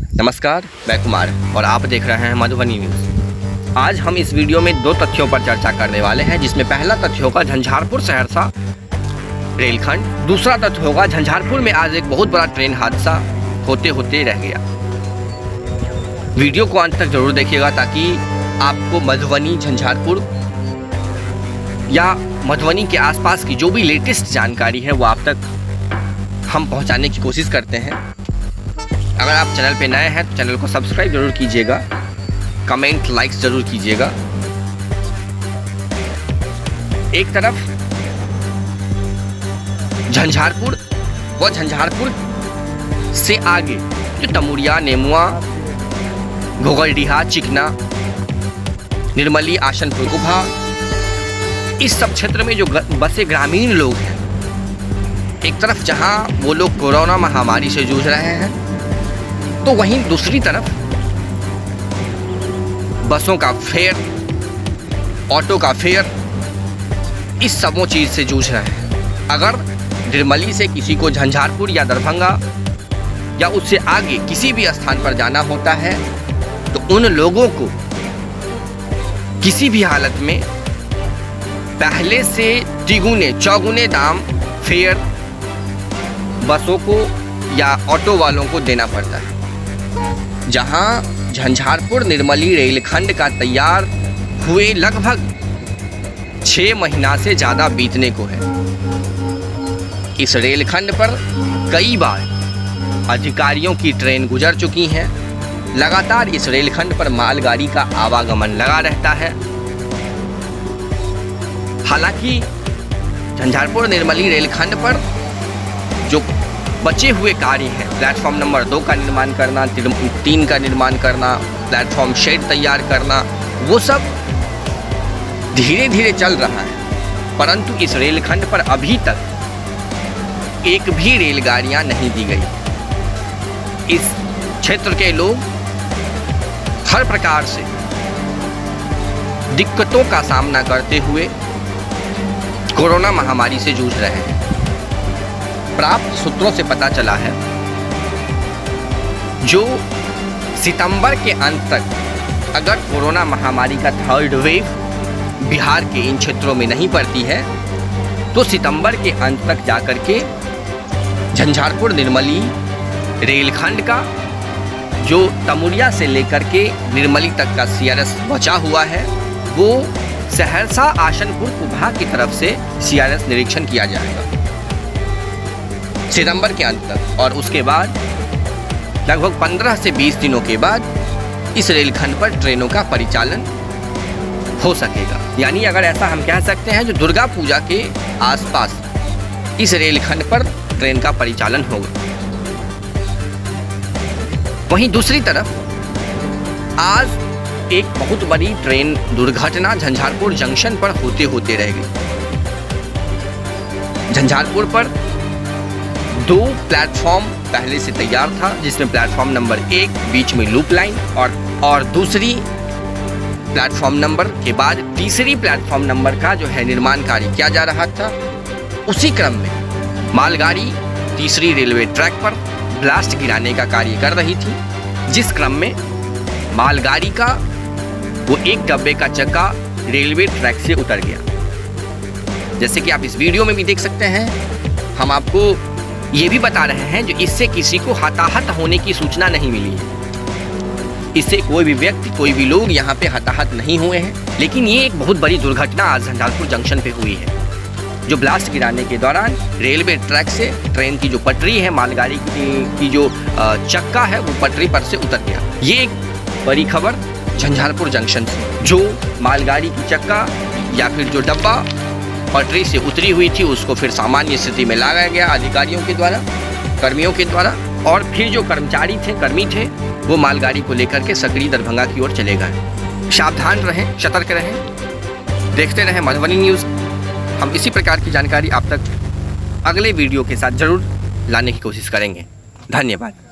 नमस्कार, मैं कुमार और आप देख रहे हैं मधुबनी न्यूज़। आज हम इस वीडियो में दो तथ्यों पर चर्चा करने वाले हैं, जिसमें पहला तथ्य होगा झंझारपुर सहरसा रेलखंड। दूसरा तथ्य होगा झंझारपुर में आज एक बहुत बड़ा ट्रेन हादसा होते होते रह गया। वीडियो को अंत तक जरूर देखिएगा ताकि आपको मधुबनी, झंझारपुर या मधुबनी के आसपास की जो भी लेटेस्ट जानकारी है वो आप तक हम पहुंचाने की कोशिश करते हैं। अगर आप चैनल पे नए हैं तो चैनल को सब्सक्राइब जरूर कीजिएगा, कमेंट लाइक्स जरूर कीजिएगा। एक तरफ झंझारपुर व झंझारपुर से आगे जो तमुरिया, नेमुआ, घोगलडीहा, चिकना, निर्मली, आशनपुर, कुभा, इस सब क्षेत्र में जो बसे ग्रामीण लोग हैं, एक तरफ जहां वो लोग कोरोना महामारी से जूझ रहे हैं तो वहीं दूसरी तरफ बसों का फेयर, ऑटो का फेयर, इस सबों चीज़ से जूझ रहे हैं। अगर निर्मली से किसी को झंझारपुर या दरभंगा या उससे आगे किसी भी स्थान पर जाना होता है तो उन लोगों को किसी भी हालत में पहले से तिगुने चौगुने दाम फेयर बसों को या ऑटो वालों को देना पड़ता है। जहां झंझारपुर निर्मली रेलखंड का तैयार हुए लगभग 6 महीना से ज़्यादा बीतने को है। इस रेलखंड पर कई बार अधिकारियों की ट्रेन गुजर चुकी हैं। लगातार इस रेलखंड पर मालगाड़ी का आवागमन लगा रहता है। हालांकि झंझारपुर निर्मली रेलखंड पर जो बचे हुए कार्य हैं, प्लेटफॉर्म नंबर 2 का निर्माण करना, 3 का निर्माण करना, प्लेटफॉर्म शेड तैयार करना, वो सब धीरे धीरे चल रहा है। परंतु इस रेलखंड पर अभी तक एक भी रेलगाड़ियां नहीं दी गई। इस क्षेत्र के लोग हर प्रकार से दिक्कतों का सामना करते हुए कोरोना महामारी से जूझ रहे हैं। प्राप्त सूत्रों से पता चला है जो सितंबर के अंत तक अगर कोरोना महामारी का थर्ड वेव बिहार के इन क्षेत्रों में नहीं पड़ती है तो सितंबर के अंत तक जाकर के झंझारपुर निर्मली रेलखंड का जो तमुरिया से लेकर के निर्मली तक का सीआरएस बचा हुआ है वो सहरसा, आशनपुर, कुभा की तरफ से सीआरएस निरीक्षण किया जाएगा सितंबर के अंत तक। और उसके बाद लगभग 15 से 20 दिनों के बाद इस रेलखंड पर ट्रेनों का परिचालन हो सकेगा। यानी अगर ऐसा हम कह सकते हैं जो दुर्गा पूजा के आसपास इस रेलखंड पर ट्रेन का परिचालन होगा। वहीं दूसरी तरफ आज एक बहुत बड़ी ट्रेन दुर्घटना झंझारपुर जंक्शन पर होते होते रह गई। झंझारपुर पर 2 प्लेटफॉर्म पहले से तैयार था, जिसमें प्लेटफॉर्म नंबर 1 बीच में लूप लाइन और दूसरी प्लेटफॉर्म नंबर के बाद तीसरी प्लेटफॉर्म नंबर का जो है निर्माण कार्य किया जा रहा था। उसी क्रम में मालगाड़ी तीसरी रेलवे ट्रैक पर ब्लास्ट गिराने का कार्य कर रही थी, जिस क्रम में मालगाड़ी का वो एक डब्बे का चक्का रेलवे ट्रैक से उतर गया। जैसे कि आप इस वीडियो में भी देख सकते हैं, हम आपको ये भी बता रहे हैं जो इससे किसी को हताहत होने की सूचना नहीं मिली है। इससे कोई भी व्यक्ति, कोई भी लोग यहाँ पे हताहत नहीं हुए हैं। लेकिन ये एक बहुत बड़ी दुर्घटना आज झंझारपुर जंक्शन पे हुई है, जो ब्लास्ट गिराने के दौरान रेलवे ट्रैक से ट्रेन की जो पटरी है, मालगाड़ी की जो चक्का है, वो पटरी पर से उतर गया। ये एक बड़ी खबर झंझारपुर जंक्शन से। जो मालगाड़ी की चक्का या फिर जो डब्बा पटरी से उतरी हुई थी उसको फिर सामान्य स्थिति में लाया गया अधिकारियों के द्वारा, कर्मियों के द्वारा, और फिर जो कर्मी थे वो मालगाड़ी को लेकर के सकरी, दरभंगा की ओर चले गए। सावधान रहें, सतर्क रहें, देखते रहें मधुबनी न्यूज़। हम इसी प्रकार की जानकारी आप तक अगले वीडियो के साथ जरूर लाने की कोशिश करेंगे। धन्यवाद।